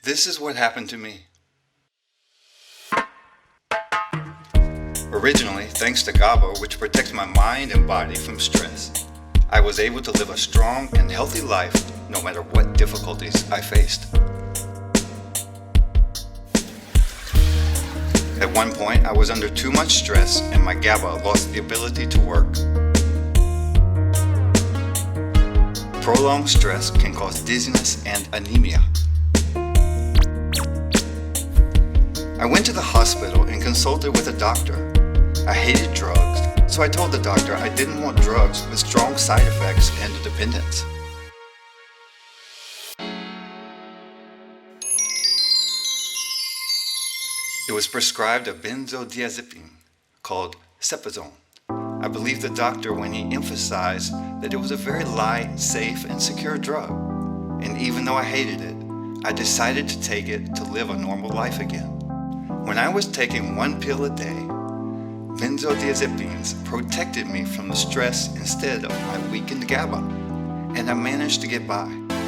This is what happened to me. Originally, thanks to GABA, which protects my mind and body from stress, I was able to live a strong and healthy life no matter what difficulties I faced. At one point, I was under too much stress and my GABA lost the ability to work. Prolonged stress can cause dizziness and anemia. I went to the hospital and consulted with a doctor. I hated drugs, so I told the doctor I didn't want drugs with strong side effects and dependence. It was prescribed a benzodiazepine called Cepazone. I believed the doctor when he emphasized that it was a very light, safe, and secure drug. And even though I hated it, I decided to take it to live a normal life again. When I was taking one pill a day, benzodiazepines protected me from the stress instead of my weakened GABA. And I managed to get by.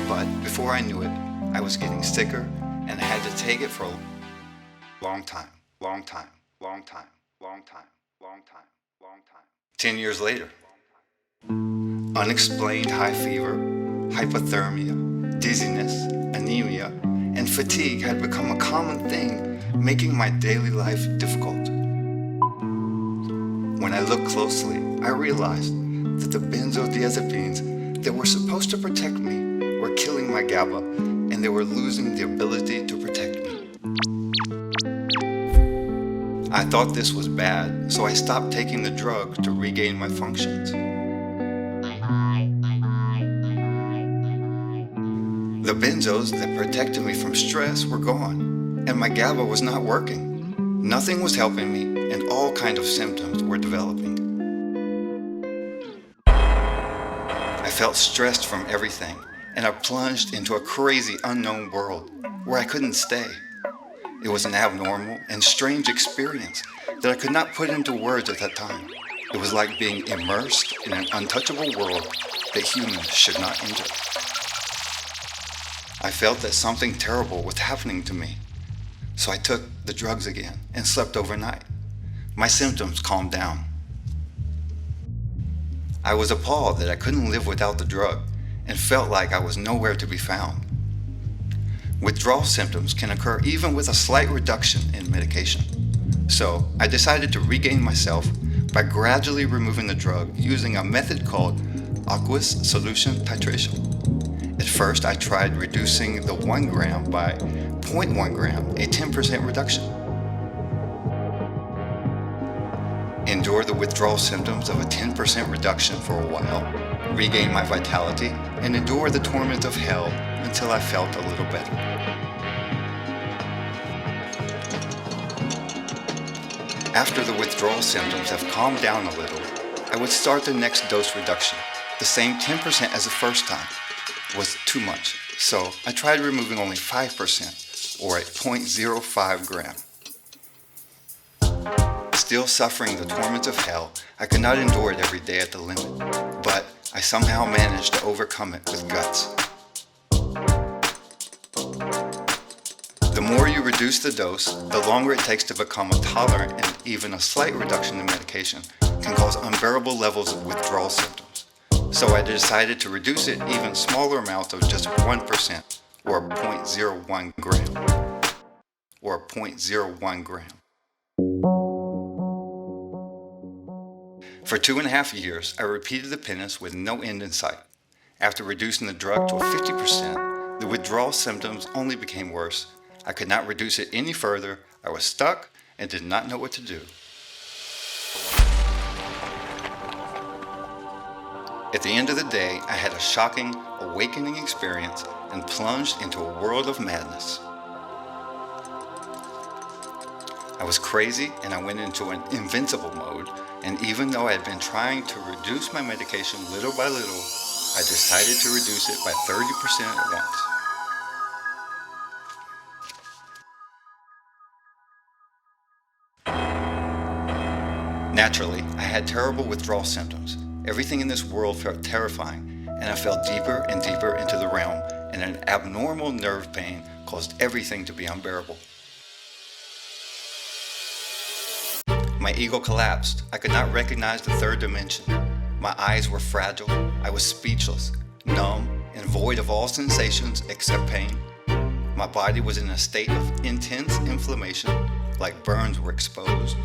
But before I knew it, I was getting sicker and I had to take it for a long time. 10 years later, unexplained high fever, hypothermia, dizziness, anemia, and fatigue had become a common thing, making my daily life difficult. When I looked closely, I realized that the benzodiazepines that were supposed to protect me were killing my GABA, and they were losing the ability to protect me. I thought this was bad, so I stopped taking the drug to regain my functions. The benzos that protected me from stress were gone, and my GABA was not working. Nothing was helping me, and all kinds of symptoms were developing. I felt stressed from everything, and I plunged into a crazy unknown world where I couldn't stay. It was an abnormal and strange experience that I could not put into words at that time. It was like being immersed in an untouchable world that humans should not enter. I felt that something terrible was happening to me, so I took the drugs again and slept overnight. My symptoms calmed down. I was appalled that I couldn't live without the drug and felt like I was nowhere to be found. Withdrawal symptoms can occur even with a slight reduction in medication. So I decided to regain myself by gradually removing the drug using a method called aqueous solution titration. At first, I tried reducing the 1 gram by 0.1 gram, a 10% reduction. Endure the withdrawal symptoms of a 10% reduction for a while, regain my vitality, and endure the torment of hell until I felt a little better. After the withdrawal symptoms have calmed down a little, I would start the next dose reduction. The same 10% as the first time was too much, so I tried removing only 5%, or at 0.05 gram. Still suffering the torments of hell, I could not endure it every day at the limit, but I somehow managed to overcome it with guts. The more you reduce the dose, the longer it takes to become tolerant, and even a slight reduction in medication can cause unbearable levels of withdrawal symptoms. So I decided to reduce it even smaller amounts of just 1%, or 0.01 gram. For 2.5 years, I repeated the penance with no end in sight. After reducing the drug to 50%, the withdrawal symptoms only became worse. I could not reduce it any further. I was stuck and did not know what to do. At the end of the day, I had a shocking, awakening experience and plunged into a world of madness. I was crazy and I went into an invincible mode, and even though I had been trying to reduce my medication little by little, I decided to reduce it by 30% at once. Naturally, I had terrible withdrawal symptoms. Everything in this world felt terrifying, and I fell deeper and deeper into the realm, and an abnormal nerve pain caused everything to be unbearable. My ego collapsed. I could not recognize the third dimension. My eyes were fragile. I was speechless, numb, and void of all sensations except pain. My body was in a state of intense inflammation, like burns were exposed.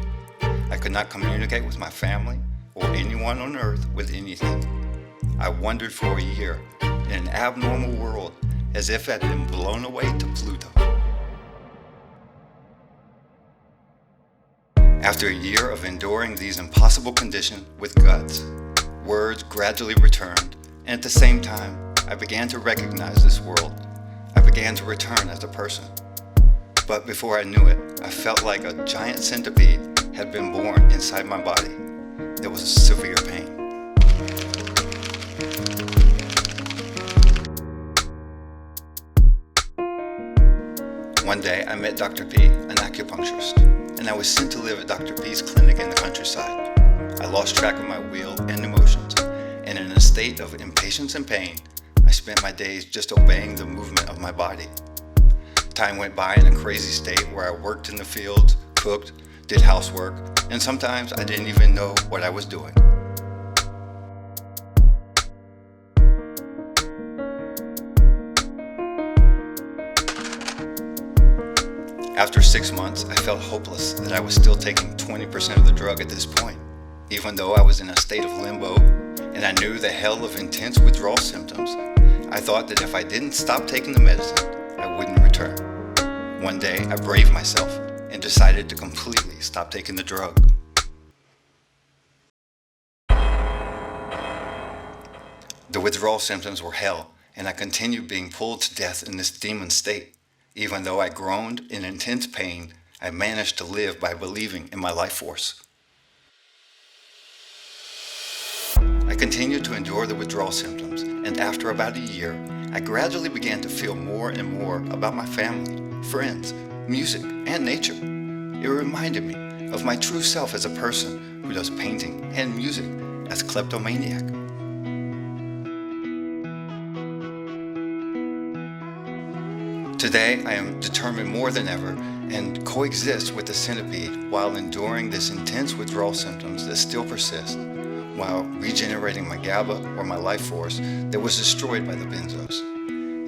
I could not communicate with my family or anyone on earth with anything. I wandered for a year in an abnormal world as if I had been blown away to Pluto. After a year of enduring these impossible conditions with guts, words gradually returned, and at the same time, I began to recognize this world. I began to return as a person. But before I knew it, I felt like a giant centipede had been born inside my body. There was severe pain. One day, I met Dr. P, an acupuncturist, and I was sent to live at Dr. P's clinic in the countryside. I lost track of my will and emotions, and in a state of impatience and pain, I spent my days just obeying the movement of my body. Time went by in a crazy state where I worked in the fields, cooked, did housework, and sometimes I didn't even know what I was doing. After 6 months, I felt hopeless that I was still taking 20% of the drug at this point, even though I was in a state of limbo and I knew the hell of intense withdrawal symptoms. I thought that if I didn't stop taking the medicine, I wouldn't return. One day, I braved myself and decided to completely stop taking the drug. The withdrawal symptoms were hell, and I continued being pulled to death in this demon state. Even though I groaned in intense pain, I managed to live by believing in my life force. I continued to endure the withdrawal symptoms, and after about a year, I gradually began to feel more and more about my family, friends, music, and nature. It reminded me of my true self as a person who does painting and music as kleptomaniac. Today, I am determined more than ever and coexist with the centipede while enduring this intense withdrawal symptoms that still persist, while regenerating my GABA or my life force that was destroyed by the benzos.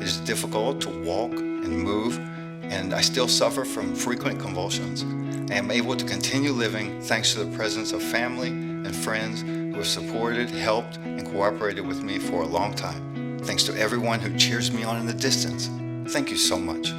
It is difficult to walk and move, and I still suffer from frequent convulsions. I am able to continue living thanks to the presence of family and friends who have supported, helped, and cooperated with me for a long time. Thanks to everyone who cheers me on in the distance. Thank you so much.